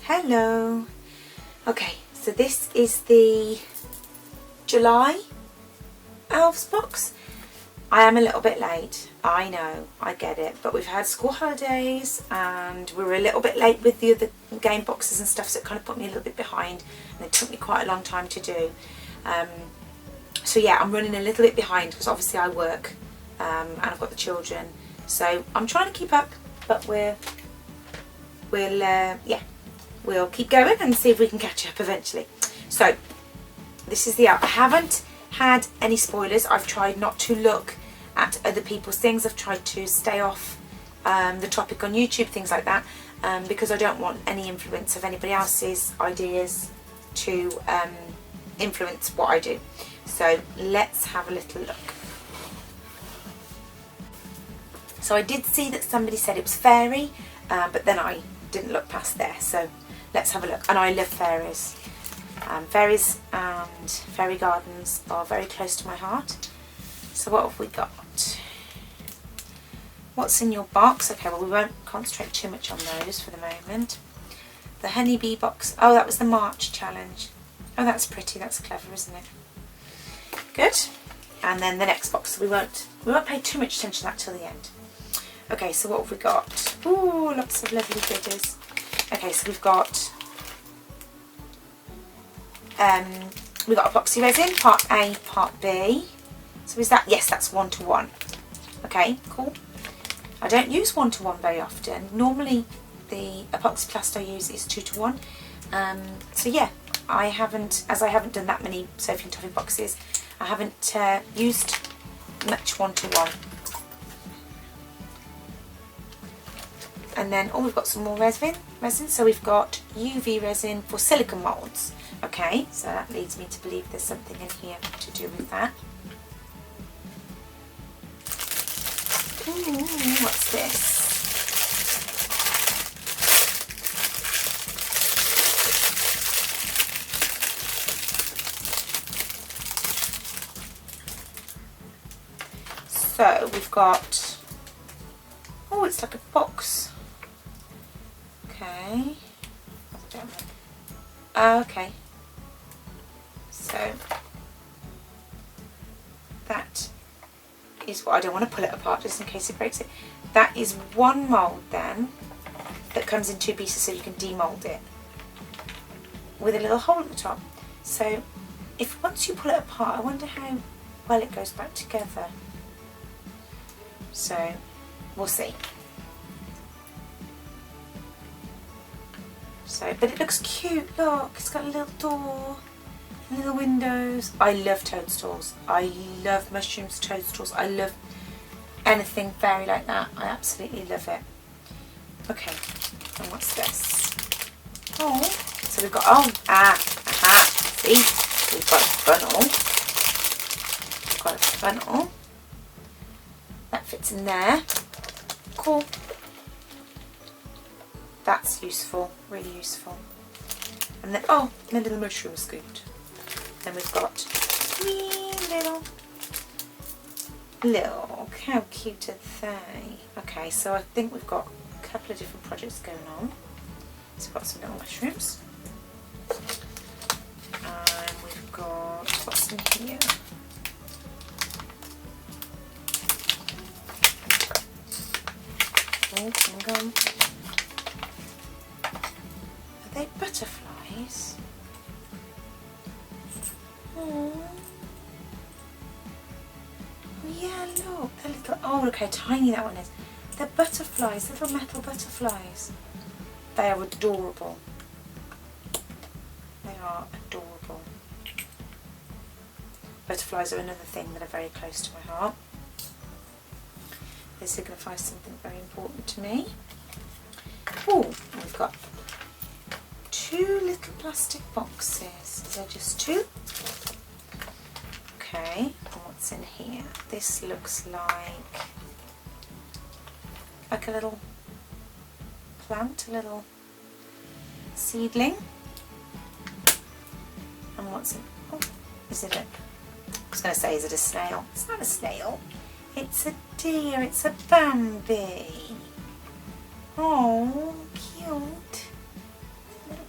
Hello. Okay, so this is the July Elves box. I am a little bit late, I know, I get it, but we've had school holidays and we were a little bit late with the other game boxes and stuff, so it kind of put me a little bit behind and it took me quite a long time to do. So yeah, I'm running a little bit behind because obviously I work and I've got the children, so I'm trying to keep up, but we'll keep going and see if we can catch up eventually. So this is the I haven't had any spoilers. I've tried not to look at other people's things. I've tried to stay off the topic on YouTube, things like that, because I don't want any influence of anybody else's ideas to influence what I do. So let's have a little look. So I did see that somebody said it was fairy, but then I didn't look past there, so let's have a look. And I love fairies. Fairies and fairy gardens are very close to my heart. So what have we got? What's in your box? Okay, well we won't concentrate too much on those for the moment. The honeybee box. Oh, that was the March challenge. Oh, that's pretty. That's clever, isn't it? Good. And then the next box. We won't pay too much attention to that till the end. Okay, so what have we got? Ooh, lots of lovely goodies. Okay, so we've got a epoxy resin, part A, part B. So is that, yes, that's 1:1. Okay, cool. I don't use 1:1 very often. Normally the epoxy plaster I use is 2:1. So yeah, I haven't done that many Sophie and Toffee boxes, I haven't used much 1:1. And then, oh, we've got some more resin. So we've got UV resin for silicone moulds. Okay, so that leads me to believe there's something in here to do with that. Ooh, what's this? So we've got, oh, it's like a box. Okay. Okay. So that is what, I don't want to pull it apart just in case it breaks it. That is one mould then that comes in 2 pieces, so you can demould it with a little hole at the top. So if once you pull it apart, I wonder how well it goes back together. So we'll see. So, but it looks cute, look, it's got a little door, little windows. I love toadstools, I love mushrooms, toadstools, I love anything fairy like that, I absolutely love it. Okay, and what's this? Oh, so we've got, see, we've got a funnel, that fits in there, cool. That's useful, really useful. And then, oh, a little mushroom scooped. Then we've got wee little, how cute are they? Okay, so I think we've got a couple of different projects going on. So we've got some little mushrooms. And we've got, what's in here? Oh, hang on. Are they butterflies? Oh yeah, look, they're little, oh look how tiny that one is. They're butterflies, little metal butterflies. They are adorable. They are adorable. Butterflies are another thing that are very close to my heart. They signify something very important to me. Oh, and we've got 2 little plastic boxes. Is there just 2? Okay, and what's in here? This looks like a little plant, a little seedling. And what's in, oh, is it a, I was going to say, is it a snail? It's not a snail. It's a deer, it's a Bambi. Oh, cute. Little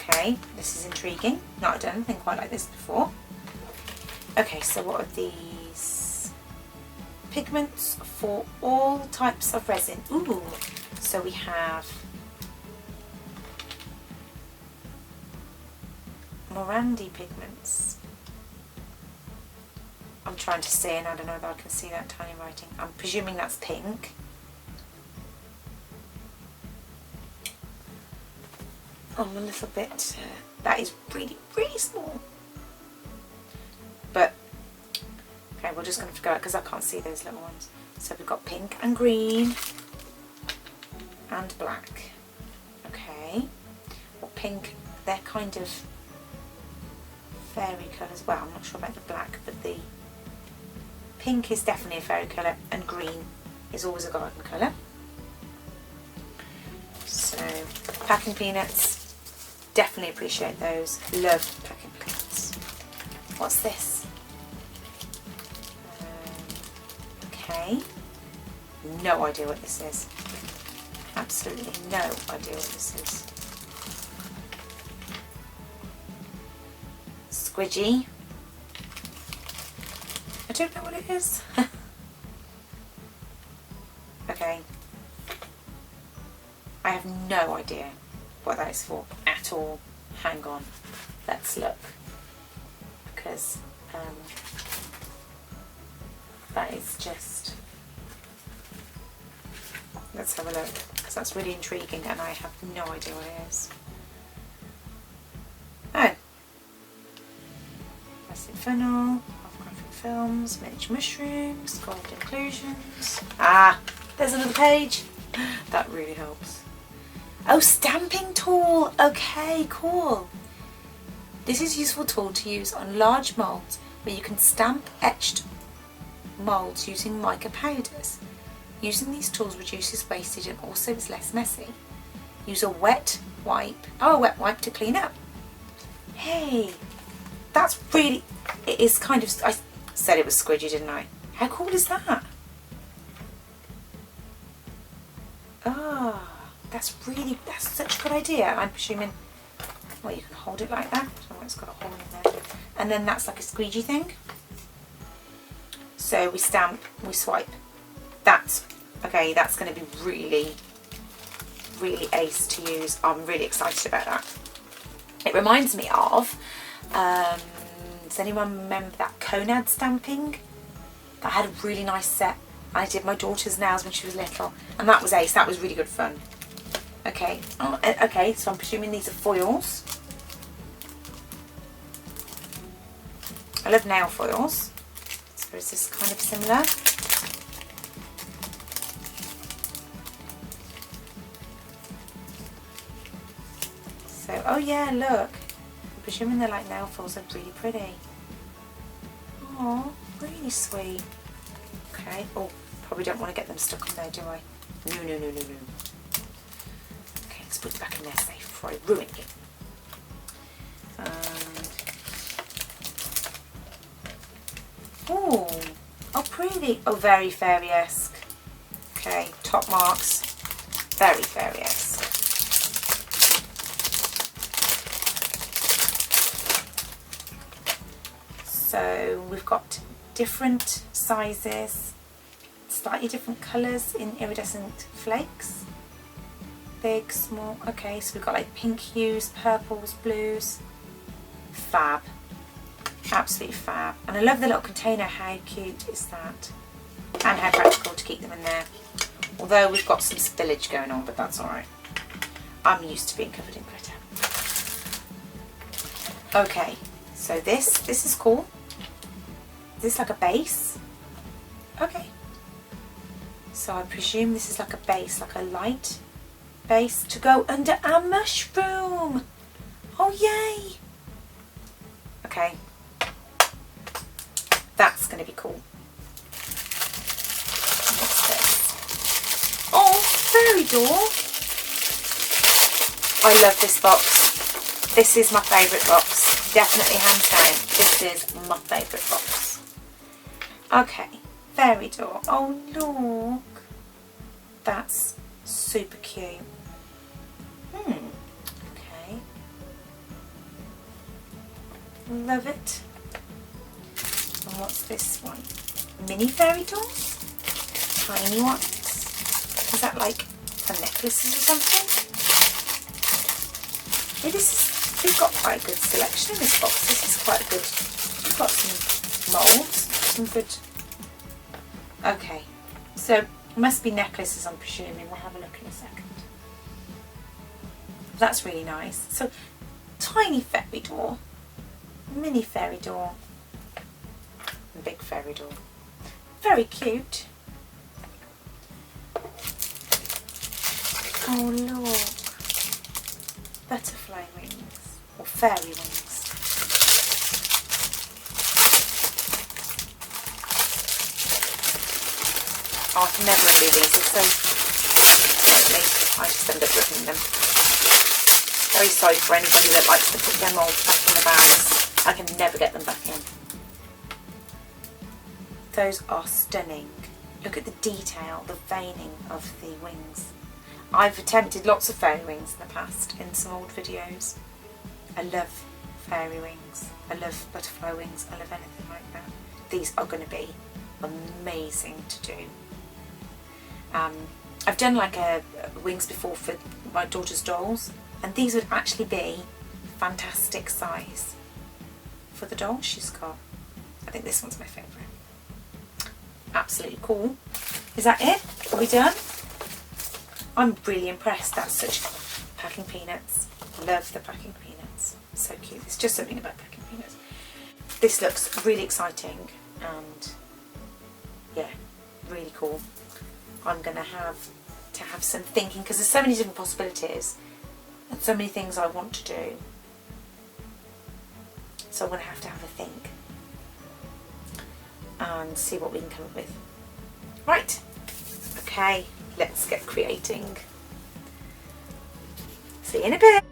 Okay, this is intriguing. Not done anything quite like this before. Okay, so what are these? Pigments for all types of resin. Ooh, so we have Morandi pigments. I'm trying to see, and I don't know if I can see that tiny writing. I'm presuming that's pink. Oh, a little bit. That is really, really small. But okay, we're just going to figure out because I can't see those little ones. So we've got pink and green and black. Okay. Well, pink, they're kind of fairy colours. Well, I'm not sure about the black, but the pink is definitely a fairy colour, and green is always a garden colour. So, packing peanuts, definitely appreciate those. Love packing peanuts. What's this? Okay, no idea what this is. Absolutely no idea what this is. Squidgy. I don't know what it is. Okay. I have no idea what that is for at all. Hang on. Let's look. Because that is just... Let's have a look. Because that's really intriguing and I have no idea what it is. Oh. Plastic funnel. Films, miniature mushrooms, gold inclusions. Ah, there's another page. That really helps. Oh, stamping tool. Okay, cool. This is a useful tool to use on large moulds where you can stamp etched moulds using mica powders. Using these tools reduces wastage and also is less messy. Use a wet wipe. Oh, a wet wipe to clean up. Hey, that's really... It is kind of... I said it was squidgy, didn't I? How cool is that? Ah, that's such a good idea. I'm presuming, well, you can hold it like that. So it's got a hole in there. And then that's like a squeegee thing. So we stamp, we swipe. That's, okay, that's going to be really, really ace to use. I'm really excited about that. It reminds me of, does anyone remember that Conad stamping? That had a really nice set. I did my daughter's nails when she was little, and that was ace. That was really good fun. Okay, oh, okay. So I'm presuming these are foils. I love nail foils. So is this kind of similar? So, oh yeah, look. I'm presuming they're like nail foils. They're really pretty. Oh, really sweet. Okay. Oh, probably don't want to get them stuck on there, do I? No, no, no, no, no. Okay, let's put it back in there safe before I ruin it. Oh, pretty. Oh, very fairy-esque. Okay, top marks. Very fairy-esque. So we've got different sizes, slightly different colours in iridescent flakes. Big, small. Okay, so we've got like pink hues, purples, blues. Fab. Absolutely fab. And I love the little container. How cute is that? And how practical to keep them in there. Although we've got some spillage going on, but that's alright. I'm used to being covered in glitter. Okay, so this is cool. Is this like a base? Okay. So I presume this is like a base, like a light base to go under our mushroom. Oh, yay. Okay. That's going to be cool. What's this? Oh, fairy door. I love this box. This is my favourite box. Definitely hands down. This is my favourite box. Okay, fairy door. Oh, look. That's super cute. Okay. Love it. And what's this one? Mini fairy dolls? Tiny ones. Is that like for necklaces or something? Yeah, we've got quite a good selection in this box. This is quite good. We've got some moulds, some good. Okay, so it must be necklaces, I'm presuming. We'll have a look in a second. That's really nice. So, tiny fairy doll, mini fairy doll, and big fairy doll. Very cute. Oh look, butterfly wings, or fairy wings. Oh, I can never undo these, they're so tightly, I just end up ripping them. Very sorry for anybody that likes to put them all back in the bags. I can never get them back in. Those are stunning. Look at the detail, the veining of the wings. I've attempted lots of fairy wings in the past in some old videos. I love fairy wings. I love butterfly wings. I love anything like that. These are going to be amazing to do. I've done like wings before for my daughter's dolls, and these would actually be fantastic size for the doll she's got. I think this one's my favourite. Absolutely cool. Is that it? Are we done? I'm really impressed. That's such packing peanuts. Love the packing peanuts. So cute. It's just something about packing peanuts. This looks really exciting and yeah, really cool. I'm going to have some thinking because there's so many different possibilities and so many things I want to do. So I'm going to have a think and see what we can come up with. Right, okay, let's get creating. See you in a bit.